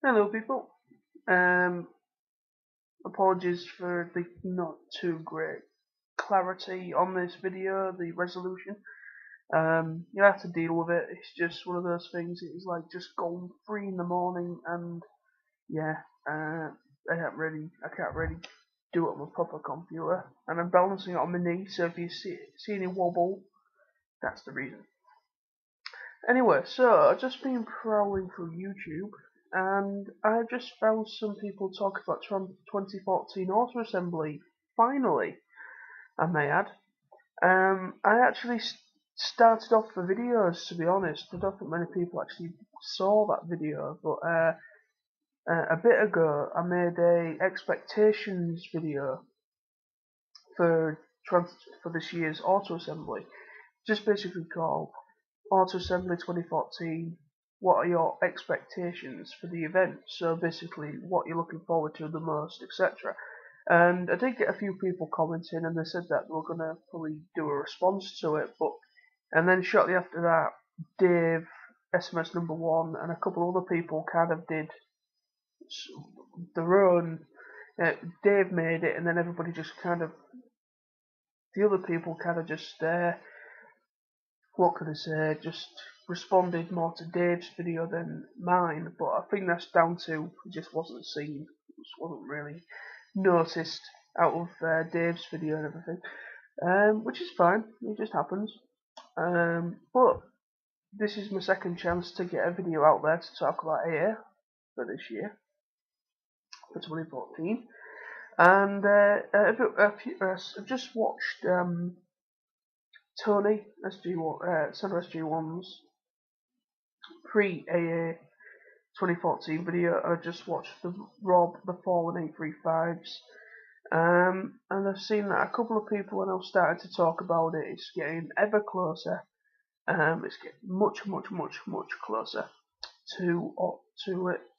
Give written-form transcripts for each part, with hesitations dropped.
Hello, people. Um, Apologies for the not too great clarity on this video, the resolution. You have to deal with it. It's just one of those things. It's like just going 3 in the morning, and yeah, I can't really do it on my proper computer, and I'm balancing it on my knee. So if you see any wobble, that's the reason. Anyway, so I've just been prowling through YouTube and I just found some people talking about 2014 auto assembly. Finally, I may add. I actually started off the videos, to be honest. I don't think many people actually saw that video, but a bit ago I made a expectations video for for this year's auto assembly, just basically called Auto Assembly 2014. What are your expectations for the event? So basically, what you're looking forward to the most, etc. And I did get a few people commenting, and they said that they were gonna probably do a response to it. But and then shortly after that, Dave, SMS number one, and a couple other people kind of did their own. Dave made it, and then everybody just kind of the other people kind of just what could I say, just responded more to Dave's video than mine, but I think that's down to it just wasn't seen, it just wasn't really noticed out of Dave's video and everything, which is fine, it just happens. But this is my second chance to get a video out there to talk about AA for this year, for 2014, and I've just watched Tony SG1, Center SG1's Pre AA 2014 video. I just watched the Rob the Fallen A35s, and I've seen that a couple of people are now starting to talk about it. It's getting ever closer. It's getting much closer to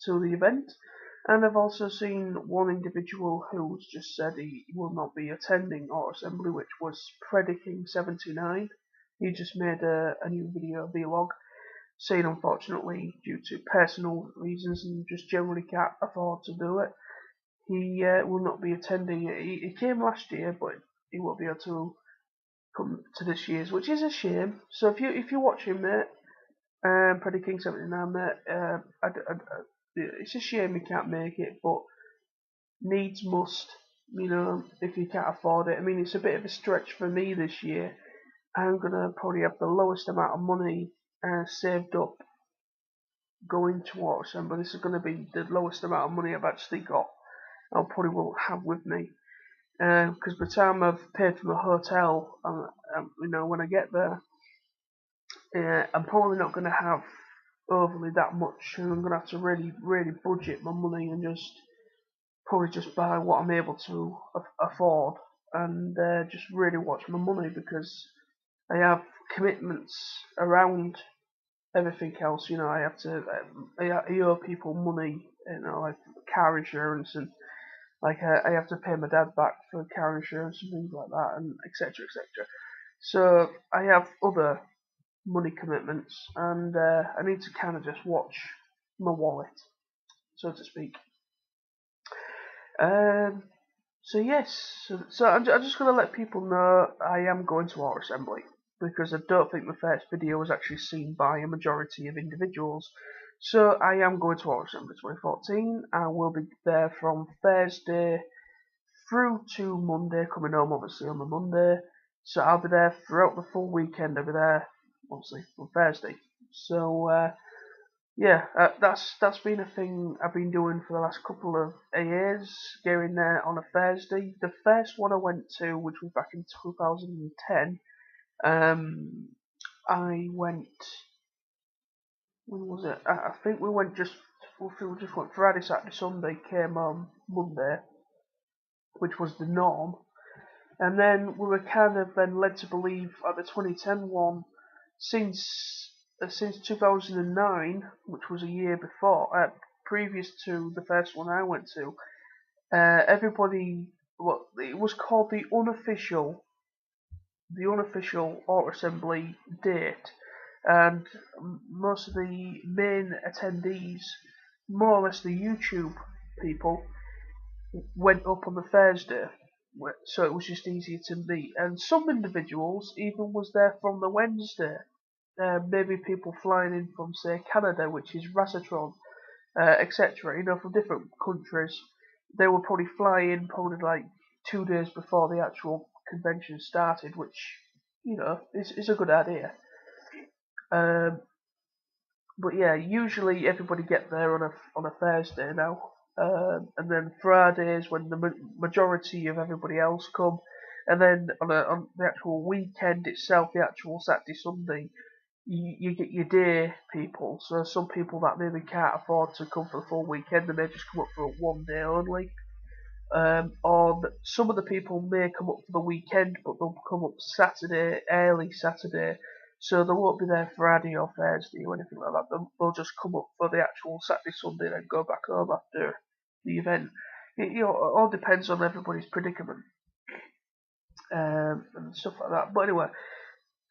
the event. And I've also seen one individual who's just said he will not be attending Auto Assembly, which was Prediking79. He just made a new video vlog saying unfortunately due to personal reasons and just generally can't afford to do it, he will not be attending it. He came last year, but he won't be able to come to this year's, which is a shame. So if you watch him, mate, Preddy King 79, mate, it's a shame he can't make it, but needs must. You know, if you can't afford it. I mean, it's a bit of a stretch for me this year. I'm gonna probably have the lowest amount of money saved up going towards them, but this is going to be the lowest amount of money I've actually got. I'll probably will have with me because by the time I've paid for my hotel, when I get there, I'm probably not going to have overly that much, and I'm going to have to really budget my money and just probably just buy what I'm able to afford and just really watch my money because I have commitments around everything else. You know, I have to I owe people money, like car insurance and like I have to pay my dad back for car insurance and things like that, and etc. etc. So I have other money commitments, and I need to kind of just watch my wallet, so to speak. Um, so yes, I'm just gonna let people know I am going to Auto Assembly because I don't think the first video was actually seen by a majority of individuals. So I am going to Auto Assembly 2014. I will be there from Thursday through to Monday, coming home obviously on the Monday. So I'll be there throughout the full weekend. I'll be there obviously on Thursday. So yeah, that's been a thing I've been doing for the last couple of years, going there on a Thursday. The first one I went to, which was back in 2010, I went. When was it? I think we just went Friday, Saturday, Sunday, came on Monday, which was the norm, and then we were kind of then led to believe at the 2010 one, since 2009, which was a year before, previous to the first one I went to, everybody, well, it was called the unofficial Auto Assembly date, and most of the main attendees more or less the YouTube people went up on the Thursday, so it was just easier to meet. And some individuals even was there from the Wednesday. Maybe people flying in from, say, Canada, which is Rasatron, etc. You know, from different countries. They would probably fly in probably like 2 days before the actual convention started, which, you know, is a good idea. Um, but yeah, usually everybody get there on a Thursday now, and then Fridays when the majority of everybody else come, and then on the actual weekend itself, the actual Saturday Sunday, you get your day people. So some people that maybe can't afford to come for the full weekend, they may just come up for 1 day only. Or some of the people may come up for the weekend, but they'll come up Saturday, early Saturday, so they won't be there Friday or Thursday or anything like that. They'll just come up for the actual Saturday, Sunday, and then go back home after the event. It all depends on everybody's predicament and stuff like that. But anyway,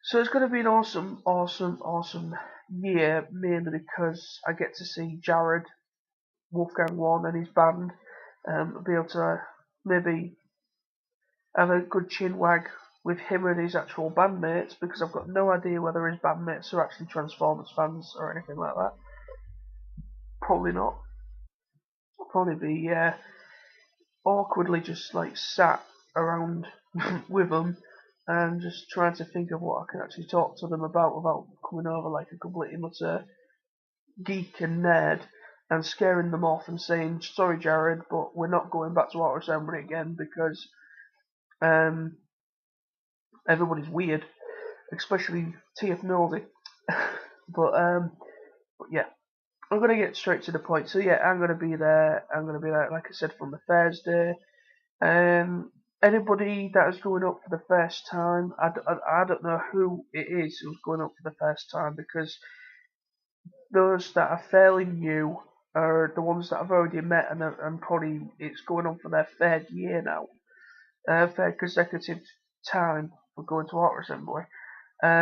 so it's going to be an awesome, awesome, awesome year, mainly because I get to see Jared, Wolfgang One, and his band. Be able to maybe have a good chin wag with him and his actual bandmates, because I've got no idea whether his bandmates are actually Transformers fans or anything like that. Probably not. I'll probably be awkwardly just like sat around with them and just trying to think of what I can actually talk to them about without coming over like a completely utter geek and nerd and scaring them off and saying, sorry Jared, but we're not going back to Auto Assembly again because everybody's weird, especially TF Nosy. but yeah, I'm gonna get straight to the point. So yeah, I'm gonna be there. I'm gonna be there, like I said, from the Thursday. Anybody that is going up for the first time, I don't know who it is who's going up for the first time, because those that are fairly new are the ones that I've already met, and probably it's going on for their third year now, third consecutive time for going to Auto Assembly,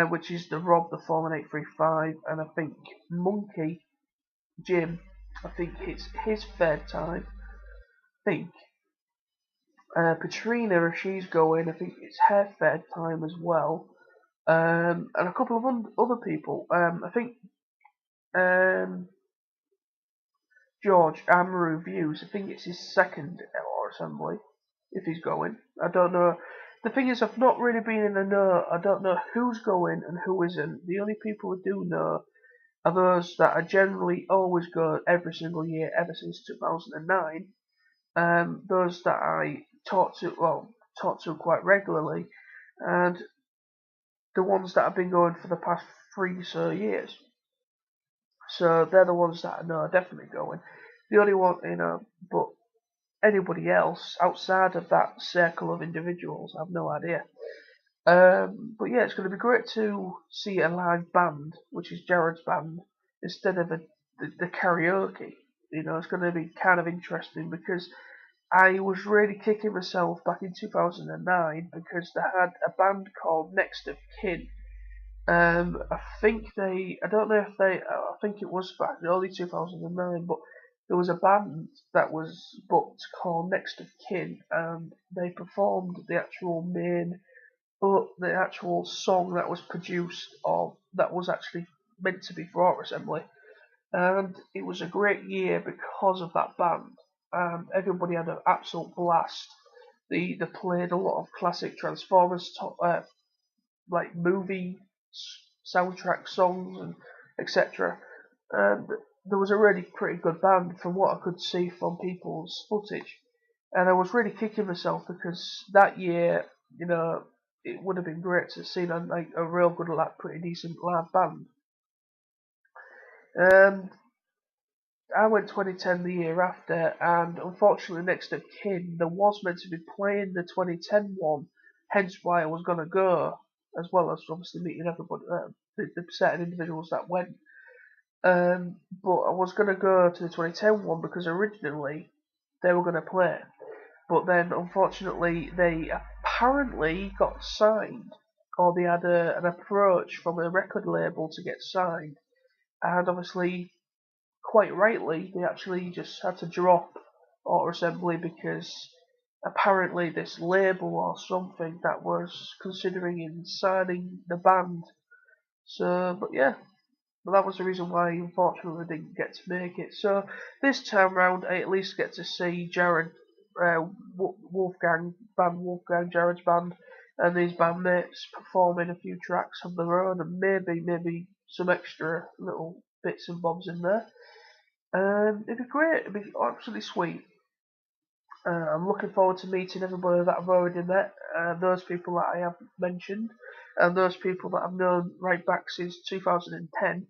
which is the Rob, the Foreman 835, and I think Monkey Jim, I think it's his third time. I think Katrina, if she's going, I think it's her third time as well. And a couple of other people. I think George Amaru Views, I think it's his second Auto Assembly, if he's going. I don't know. The thing is, I've not really been in the know. I don't know who's going and who isn't. The only people who do know are those that are generally always go every single year ever since 2009. Those that I talk to quite regularly, and the ones that have been going for the past 3 years. So they're the ones that I know are definitely going. The only one, but anybody else outside of that circle of individuals, I have no idea. But yeah, it's going to be great to see a live band, which is Jared's band, instead of the karaoke. It's going to be kind of interesting, because I was really kicking myself back in 2009 because they had a band called Next of Kin. I don't know if I think it was back in early 2009, but there was a band that was booked called Next of Kin, and they performed the actual song that was produced, or that was actually meant to be for Auto Assembly. And it was a great year because of that band. Everybody had an absolute blast. They played a lot of classic Transformers, like movie soundtrack songs and etc. And there was a really pretty good band from what I could see from people's footage. And I was really kicking myself because that year, it would have been great to see like a real good, like pretty decent live band. I went 2010 the year after, and unfortunately, Next of Kin, there was meant to be playing the 2010 one, hence why I was going to go, as well as obviously meeting everybody, the certain individuals that went. But I was going to go to the 2010 one because originally they were going to play, but then unfortunately they apparently got signed, or they had an approach from a record label to get signed, and obviously quite rightly, they actually just had to drop Auto Assembly because apparently this label or something that was considering in signing the band. So, but yeah, but that was the reason why unfortunately I didn't get to make it. So this time round, I at least get to see Jared, Jared's band, and his bandmates performing a few tracks of their own, and maybe some extra little bits and bobs in there. It'd be great. It'd be absolutely sweet. I'm looking forward to meeting everybody that I've already met, those people that I have mentioned, and those people that I've known right back since 2010.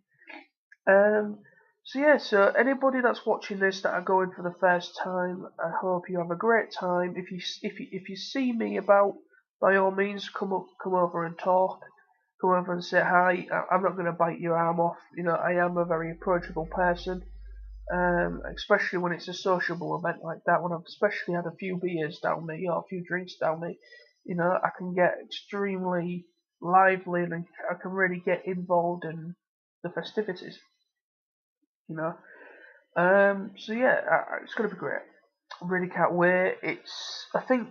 So anybody that's watching this that are going for the first time, I hope you have a great time. If you see me about, by all means, come over and talk. Come over and say hi. I'm not going to bite your arm off. You know, I am a very approachable person. Especially when it's a sociable event like that, when I've especially had a few beers down me or a few drinks down me, you know, I can get extremely lively and I can really get involved in the festivities, you know. It's gonna be great. I really can't wait. I think,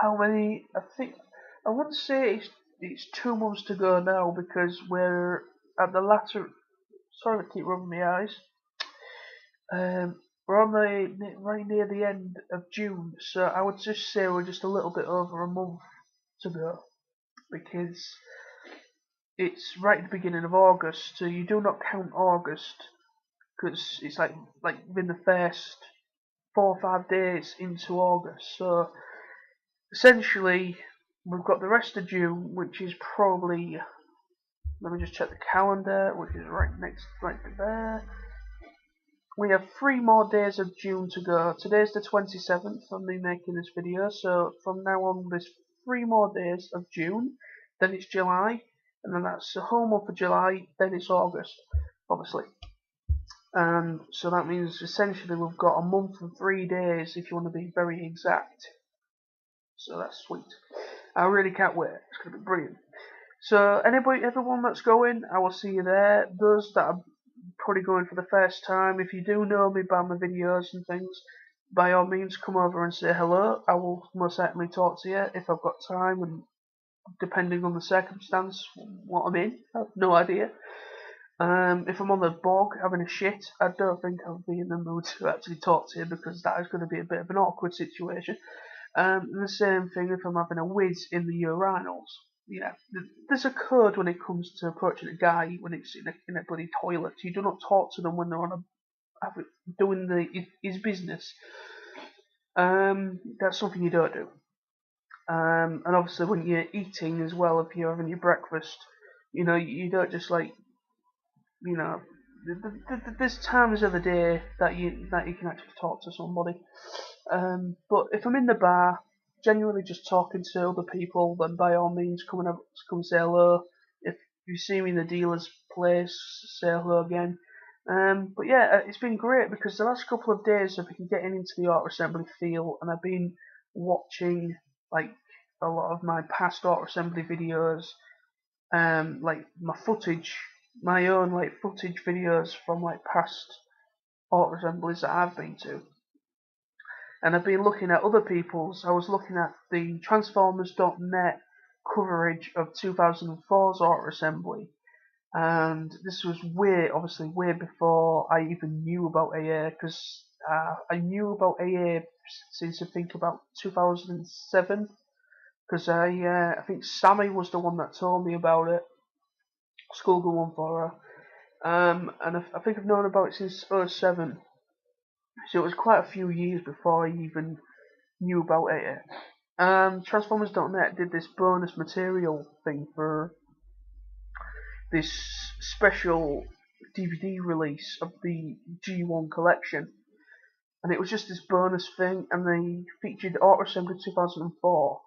how many? I wouldn't say it's 2 months to go now because we're at the latter. Sorry, I keep rubbing my eyes. We're on right near the end of June, so I would just say we're just a little bit over a month to go because it's right at the beginning of August. So you do not count August because it's like within the first 4 or 5 days into August. So essentially, we've got the rest of June, which is probably, let me just check the calendar, which is right there. We have 3 more days of June to go. Today's the 27th of me making this video, so from now on there's 3 more days of June, then it's July, and then that's the whole month of July, then it's August, obviously. And so that means essentially we've got a month and 3 days if you want to be very exact. So that's sweet. I really can't wait. It's going to be brilliant. So everyone that's going, I will see you there. Those that are probably going for the first time, if you do know me by my videos and things, by all means come over and say hello. I will most certainly talk to you if I've got time, and depending on the circumstance, what I'm in, I have no idea. If I'm on the bog having a shit, I don't think I'll be in the mood to actually talk to you because that is going to be a bit of an awkward situation. The same thing if I'm having a whiz in the urinals. Yeah, there's a code when it comes to approaching a guy when it's in a bloody toilet. You do not talk to them when they're doing his business. That's something you don't do. And obviously when you're eating as well, if you're having your breakfast, you know, you don't just you know, there's times of the day that you can actually talk to somebody. But if I'm in the bar, genuinely just talking to other people, then by all means come say hello. If you see me in the dealer's place, say hello again. But yeah, it's been great because the last couple of days I've been getting into the auto assembly feel, and I've been watching like a lot of my past auto assembly videos, like my own like footage videos from like past auto assemblies that I've been to. And I've been looking at other people's. I was looking at the Transformers.net coverage of 2004's auto assembly, and this was obviously way before I even knew about AA, because I knew about AA since I think about 2007, because I think Sammy was the one that told me about it. Schoolgirl 140. And I think I've known about it since 07. So it was quite a few years before I even knew about it. Transformers.net did this bonus material thing for this special DVD release of the G1 collection. And it was just this bonus thing, and they featured Auto Assembly 2004.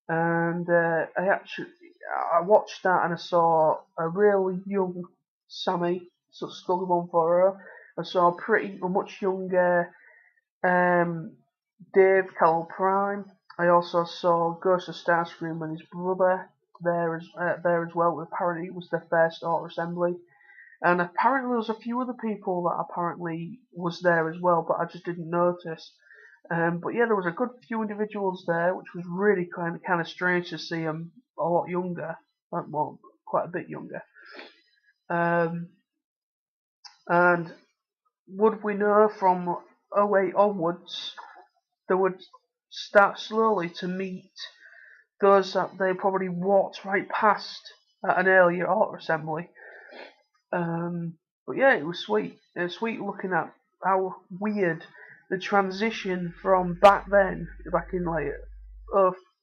And I watched that and I saw a really young Sammy, so Skull 140. I saw a much younger Dave Carroll Prime. I also saw Ghost of Starscream and his brother there as well. Apparently, it was their first auto assembly. And apparently there was a few other people that apparently was there as well, but I just didn't notice. But yeah, there was a good few individuals there, which was really kind of strange to see them a lot younger, well, quite a bit younger. And would we know from '08 onwards, they would start slowly to meet those that they probably walked right past at an earlier auto assembly. But yeah, it was sweet. It was sweet looking at how weird the transition from back then, back in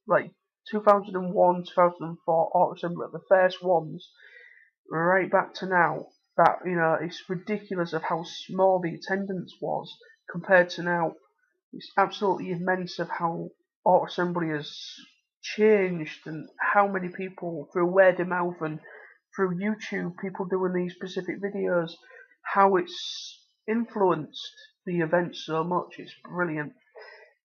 like 2001, 2004 auto assembly, the first ones, right back to now. That it's ridiculous of how small the attendance was compared to now. It's absolutely immense of how auto assembly has changed and how many people through word of mouth and through YouTube, people doing these specific videos, how it's influenced the event so much. It's brilliant.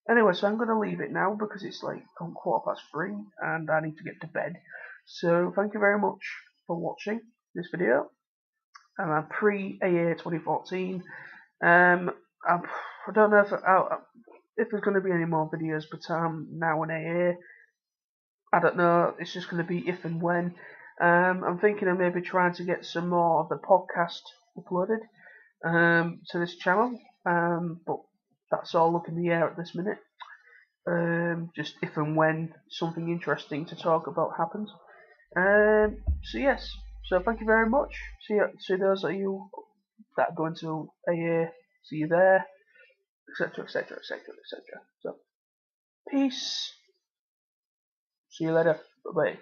Anyway, so I'm going to leave it now because it's like on 3:15 and I need to get to bed. So thank you very much for watching this video. Pre AA 2014. I don't know if there's going to be any more videos, but I'm now an AA. I don't know. It's just going to be if and when. I'm thinking of maybe trying to get some more of the podcast uploaded to this channel, but that's all up in the air at this minute. Just if and when something interesting to talk about happens. So yes. So thank you very much. See those of you that are going to AA. See you there, etc., etc., etc., etc. So peace. See you later. Bye bye.